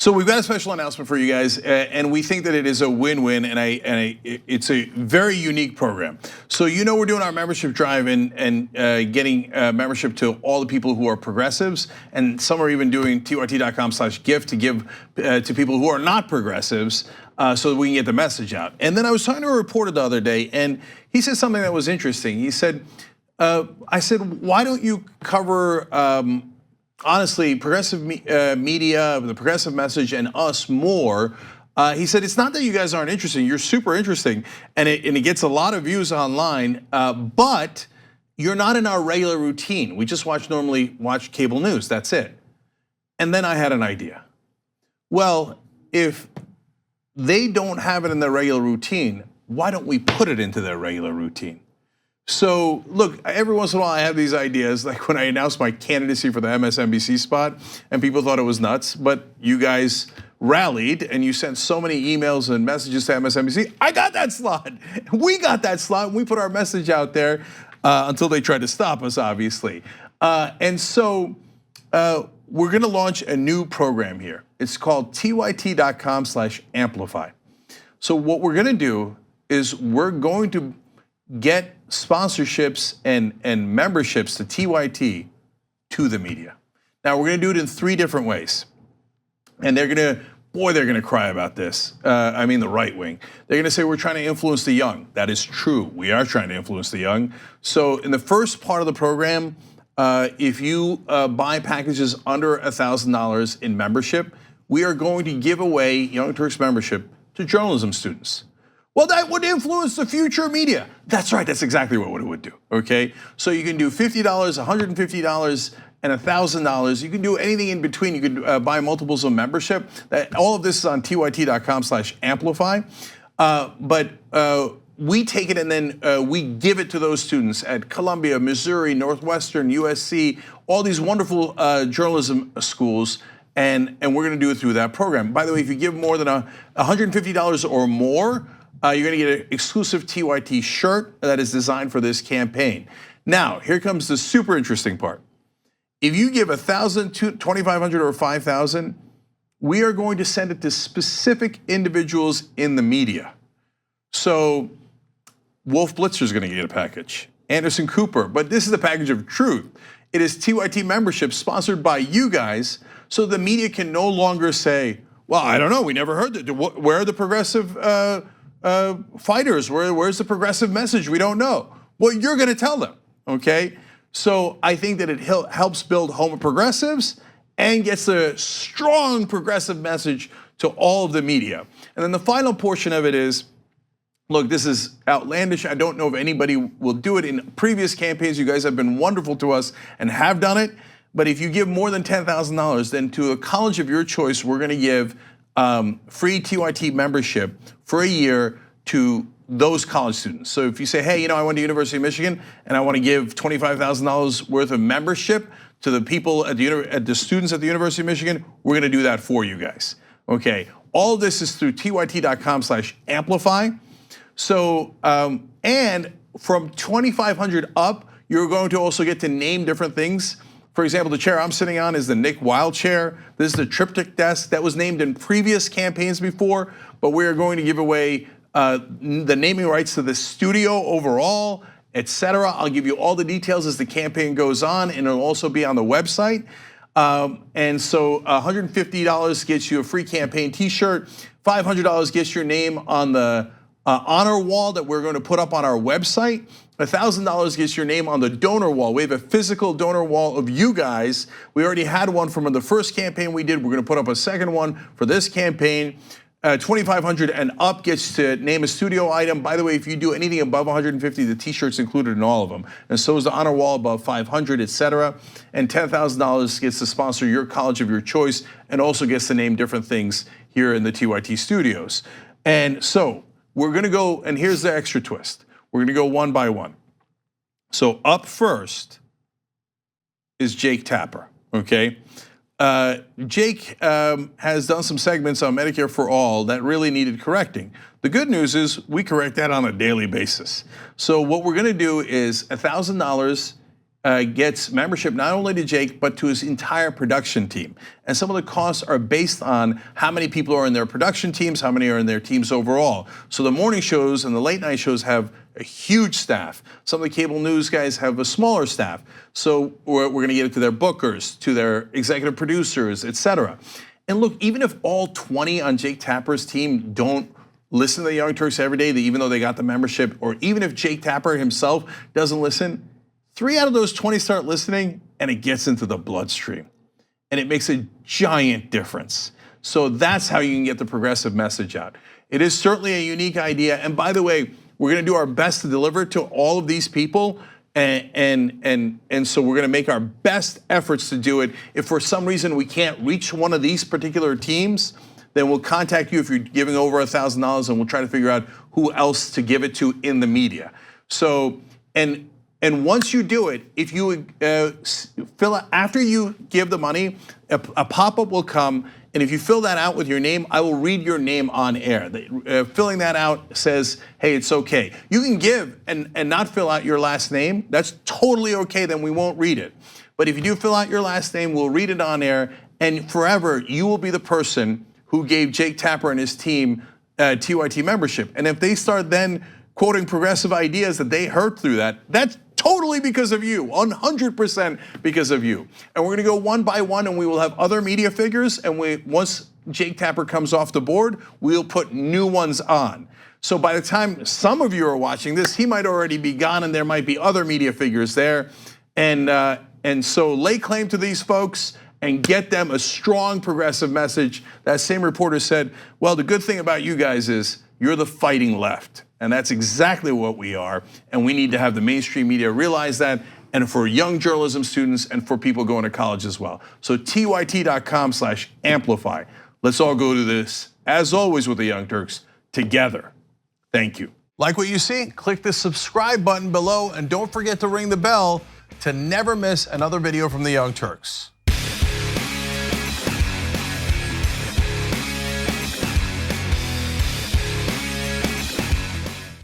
So we've got a special announcement for you guys, and we think that it is a win-win, and it's a very unique program. So we're doing our membership drive and getting membership to all the people who are progressives, and some are even doing tyt.com/gift to give to people who are not progressives, so that we can get the message out. And then I was talking to a reporter the other day, and he said something that was interesting. He said, I said, why don't you cover honestly, progressive media, the progressive message, and us more? He said, it's not that you guys aren't interesting, you're super interesting, and it gets a lot of views online, but you're not in our regular routine. We just normally watch cable news, that's it. And then I had an idea. Well, if they don't have it in their regular routine, why don't we put it into their regular routine? So look, every once in a while I have these ideas, like when I announced my candidacy for the MSNBC spot, and people thought it was nuts, but you guys rallied and you sent so many emails and messages to MSNBC. I got that slot. We got that slot, and we put our message out there until they tried to stop us, obviously. And so we're gonna launch a new program here. It's called tyt.com/amplify. So what we're gonna do is we're going to get sponsorships and memberships to TYT to the media. Now we're gonna do it in 3 different ways. And they're gonna cry about this. I mean the right wing. They're gonna say we're trying to influence the young. That is true, we are trying to influence the young. So in the first part of the program, if you buy packages under $1,000 in membership, we are going to give away Young Turks membership to journalism students. Well, that would influence the future media. That's right, that's exactly what it would do, okay? So you can do $50, $150, and $1,000. You can do anything in between. You can buy multiples of membership. All of this is on tyt.com/amplify. But we take it and then we give it to those students at Columbia, Missouri, Northwestern, USC, all these wonderful journalism schools. And we're gonna do it through that program. By the way, if you give more than $150 or more, you're gonna get an exclusive TYT shirt that is designed for this campaign. Now, here comes the super interesting part. If you give $1,000, $2,500, or $5,000, we are going to send it to specific individuals in the media. So Wolf Blitzer is gonna get a package, Anderson Cooper, but this is the package of truth. It is TYT membership sponsored by you guys, so the media can no longer say, well, I don't know, we never heard that. Where are the progressive fighters? Where's the progressive message? We don't know. Well, you're gonna tell them, okay? So I think that it helps build home of progressives and gets a strong progressive message to all of the media. And then the final portion of it is, look, this is outlandish. I don't know if anybody will do it. In previous campaigns, you guys have been wonderful to us and have done it. But if you give more than $10,000, then to a college of your choice, we're gonna give free TYT membership for a year to those college students. So if you say, hey, I went to University of Michigan and I want to give $25,000 worth of membership to the people at the students at the University of Michigan, we're gonna do that for you guys, okay? All of this is through tyt.com/amplify. So, and from $2,500 up, you're going to also get to name different things. For example, the chair I'm sitting on is the Nick Weil chair. This is the triptych desk that was named in previous campaigns before, but we are going to give away the naming rights to the studio overall, etc. I'll give you all the details as the campaign goes on, and it'll also be on the website. And so $150 gets you a free campaign t-shirt, $500 gets your name on the honor wall that we're going to put up on our website. $1,000 gets your name on the donor wall. We have a physical donor wall of you guys. We already had one from the first campaign we did. We're gonna put up a second one for this campaign. $2,500 and up gets to name a studio item. By the way, if you do anything above $150, the t-shirt's included in all of them. And so is the honor wall above $500, etc. And $10,000 gets to sponsor your college of your choice and also gets to name different things here in the TYT studios. And so we're gonna go, and here's the extra twist. We're gonna go one by one. So up first is Jake Tapper, okay? Jake has done some segments on Medicare for All that really needed correcting. The good news is we correct that on a daily basis. So what we're gonna do is $1,000 gets membership not only to Jake, but to his entire production team. And some of the costs are based on how many people are in their production teams, how many are in their teams overall. So the morning shows and the late night shows have a huge staff. Some of the cable news guys have a smaller staff. So we're gonna get it to their bookers, to their executive producers, etc. And look, even if all 20 on Jake Tapper's team don't listen to the Young Turks every day, even though they got the membership, or even if Jake Tapper himself doesn't listen, 3 out of those 20 start listening and it gets into the bloodstream. And it makes a giant difference. So that's how you can get the progressive message out. It is certainly a unique idea. And by the way, we're gonna do our best to deliver it to all of these people. And so we're gonna make our best efforts to do it. If for some reason we can't reach one of these particular teams, then we'll contact you if you're giving over $1,000 and we'll try to figure out who else to give it to in the media. So, and once you do it, if you fill out, after you give the money, a pop-up will come, and if you fill that out with your name, I will read your name on air. Filling that out says, hey, it's okay. You can give and not fill out your last name. That's totally okay, then we won't read it. But if you do fill out your last name, we'll read it on air, and forever, you will be the person who gave Jake Tapper and his team TYT membership. And if they start then quoting progressive ideas that they heard through that, that's totally because of you, 100% because of you. And we're gonna go one by one, and we will have other media figures, and once Jake Tapper comes off the board, we'll put new ones on. So by the time some of you are watching this, he might already be gone, and there might be other media figures there. And so lay claim to these folks and get them a strong progressive message. That same reporter said, well, the good thing about you guys is you're the fighting left. And that's exactly what we are. And we need to have the mainstream media realize that, and for young journalism students and for people going to college as well. So tyt.com/amplify. Let's all go to this, as always with the Young Turks, together. Thank you. Like what you see? Click the subscribe button below, and don't forget to ring the bell to never miss another video from the Young Turks.